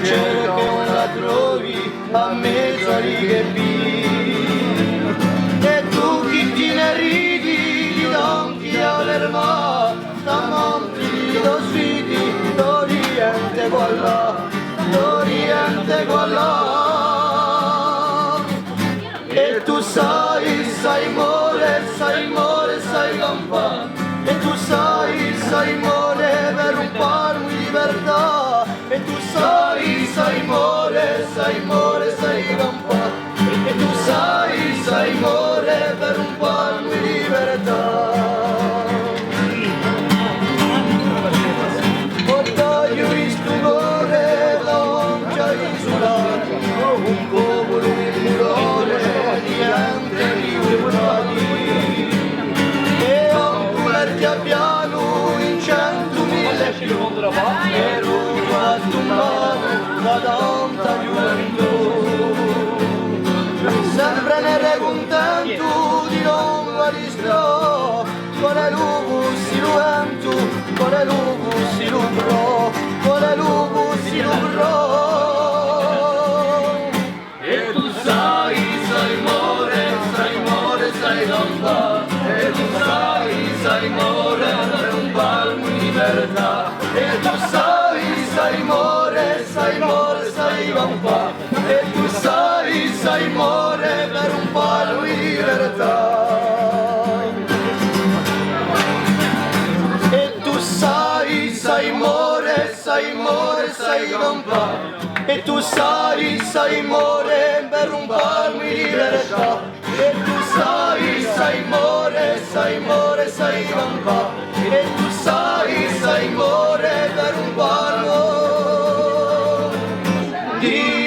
cerca non la trovi a mezzo a righe B. E tu chi ti ne ridi di Don chi all'erma, davanti di lo sviti, l'Oriente qua l'Oriente qua là. E tu sai more, sai campare. E tu sai more per un palmo di libertà. E tu sai more, sai campare. E tu sai more per un palmo di libertà. Ottaio in stupore da oncia insulare, un popolo di furore, niente di urlati. A piano in 100.000 chilometri e lui ha tumbato da tanta gioventù. Sempre ne contento di non guaristrò, con le lupo si luento, con le lupo si luprò, con le lupo si luprò. E tu sai more, sai campare. E tu sai more per un palmo di libertà. E tu sai more, sai campare. E tu sai more per un palmo di libertà. E tu sai more, sai campare. E tu sai more per un palmo di libertà. E tu sai more, sai campare. E tu sai more per un palmo di